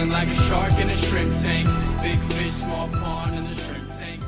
feeling like a shark in a shrimp tank. Big fish, small pond in the shrimp tank.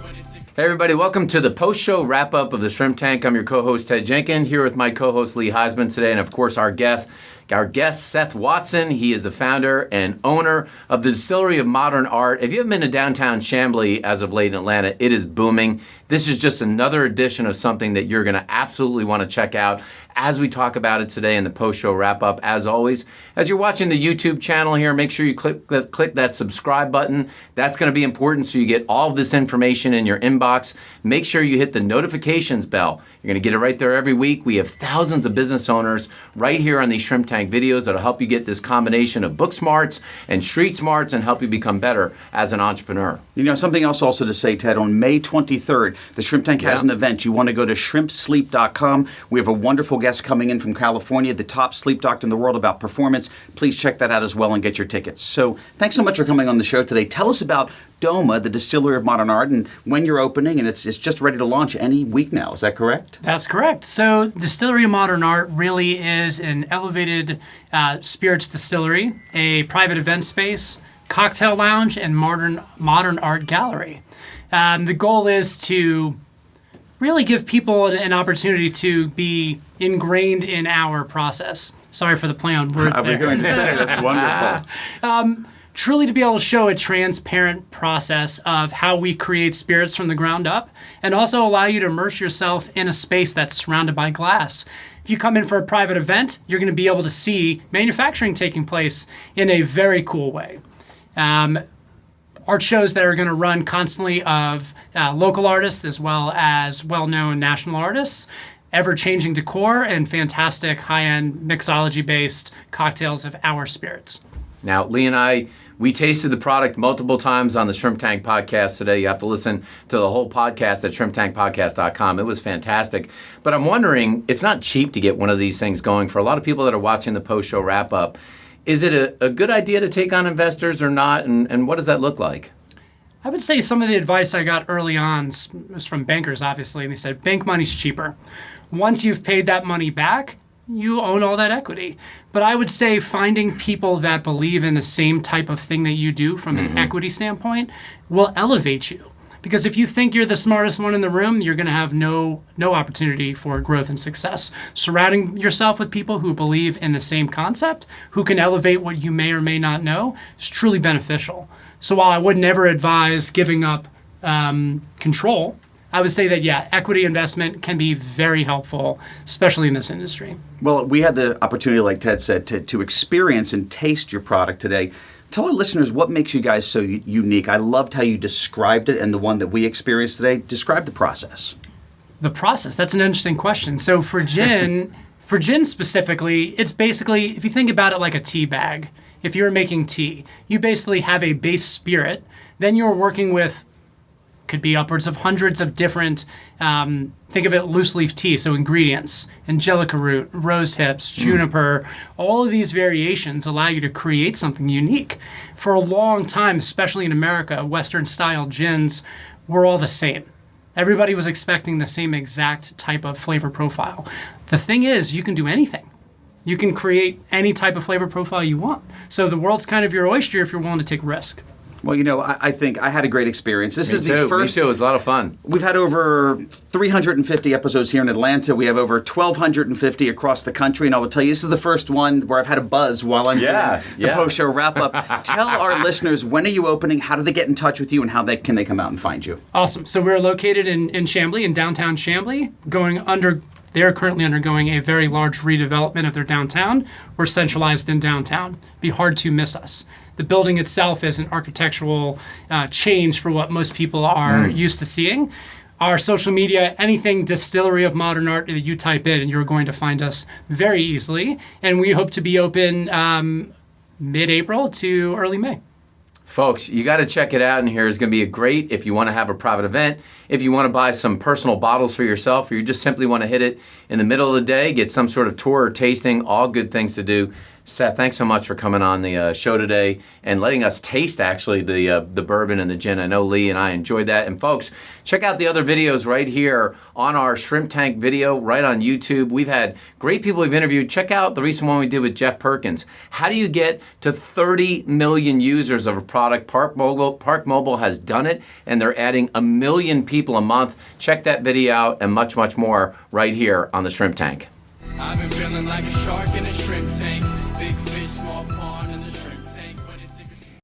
Hey everybody, welcome to the post-show wrap-up of the Shrimp Tank. I'm your co-host Ted Jenkins, here with my co-host Lee Heisman today, and of course our guest Seth Watson. He is the founder and owner of the Distillery of Modern Art. If you haven't been to downtown Chamblee as of late in Atlanta, it is booming. This is just another edition of something that you're going to absolutely want to check out as we talk about it today in the post-show wrap-up. As always, as you're watching the YouTube channel here, make sure you click that subscribe button. That's going to be important so you get all of this information in your inbox. Make sure you hit the notifications bell. You're going to get it right there every week. We have thousands of business owners right here on these Shrimp Tank videos that'll help you get this combination of book smarts and street smarts and help you become better as an entrepreneur. You know, something else also to say, Ted, on May 23rd, the Shrimp Tank has an event. You want to go to shrimpsleep.com. We have a wonderful guest coming in from California, the top sleep doctor in the world about performance. Please check that out as well and get your tickets. So thanks so much for coming on the show today. Tell us about DOMA, the Distillery of Modern Art, and when you're opening, and it's just ready to launch any week now. Is that correct? That's correct. So Distillery of Modern Art really is an elevated spirits distillery, a private event space, cocktail lounge, and modern art gallery. The goal is to really give people an opportunity to be ingrained in our process. Sorry for the play on words there. I was going to say, that's wonderful. Truly to be able to show a transparent process of how we create spirits from the ground up, and also allow you to immerse yourself in a space that's surrounded by glass. If you come in for a private event, you're going to be able to see manufacturing taking place in a very cool way. Art shows that are going to run constantly of local artists as well as well-known national artists, ever-changing decor, and fantastic high-end mixology-based cocktails of our spirits. Now, Lee and I, we tasted the product multiple times on the Shrimp Tank podcast today. You have to listen to the whole podcast at shrimptankpodcast.com. It was fantastic. But I'm wondering, it's not cheap to get one of these things going. For a lot of people that are watching the post-show wrap-up, is it a good idea to take on investors or not, and what does that look like? I would say some of the advice I got early on was from bankers, obviously, and they said, bank money's cheaper. Once you've paid that money back, you own all that equity. But I would say finding people that believe in the same type of thing that you do from an equity standpoint will elevate you. Because if you think you're the smartest one in the room, you're going to have no opportunity for growth and success. Surrounding yourself with people who believe in the same concept, who can elevate what you may or may not know, is truly beneficial. So while I would never advise giving up control, I would say that, equity investment can be very helpful, especially in this industry. Well, we had the opportunity, like Ted said, to experience and taste your product today. Tell our listeners what makes you guys so unique. I loved how you described it and the one that we experienced today. Describe the process. The process, that's an interesting question. So for gin, specifically, it's basically, if you think about it like a tea bag, if you're making tea, you basically have a base spirit, then you're working with could be upwards of hundreds of different, think of it loose leaf tea, so ingredients, angelica root, rose hips, juniper, all of these variations allow you to create something unique. For a long time, especially in America, Western style gins were all the same. Everybody was expecting the same exact type of flavor profile. The thing is, you can do anything. You can create any type of flavor profile you want. So the world's kind of your oyster if you're willing to take risk. Well, you know, I think I had a great experience. This is the first. Me too. It was a lot of fun. We've had over 350 episodes here in Atlanta. We have over 1,250 across the country. And I will tell you, this is the first one where I've had a buzz while I'm doing the post-show wrap-up. Tell our listeners, when are you opening? How do they get in touch with you? And how can they come out and find you? Awesome. So we're located in Chamblee, in downtown Chamblee, They are currently undergoing a very large redevelopment of their downtown. We're centralized in downtown. It'd be hard to miss us. The building itself is an architectural change for what most people are used to seeing. Our social media, anything Distillery of Modern Art that you type in, and you're going to find us very easily. And we hope to be open mid-April to early May. Folks, you got to check it out in here. It's going to be great if you want to have a private event, if you want to buy some personal bottles for yourself, or you just simply want to hit it in the middle of the day, get some sort of tour or tasting, all good things to do. Seth, thanks so much for coming on the show today and letting us taste actually the bourbon and the gin. I know Lee and I enjoyed that. And folks, check out the other videos right here on our Shrimp Tank video right on YouTube. We've had great people we've interviewed. Check out the recent one we did with Jeff Perkins. How do you get to 30 million users of a product? Park Mobile has done it, and they're adding 1 million people a month. Check that video out and much, much more right here on the Shrimp Tank. I've been feeling like a shark in a shrimp tank. Big fish, small pond, and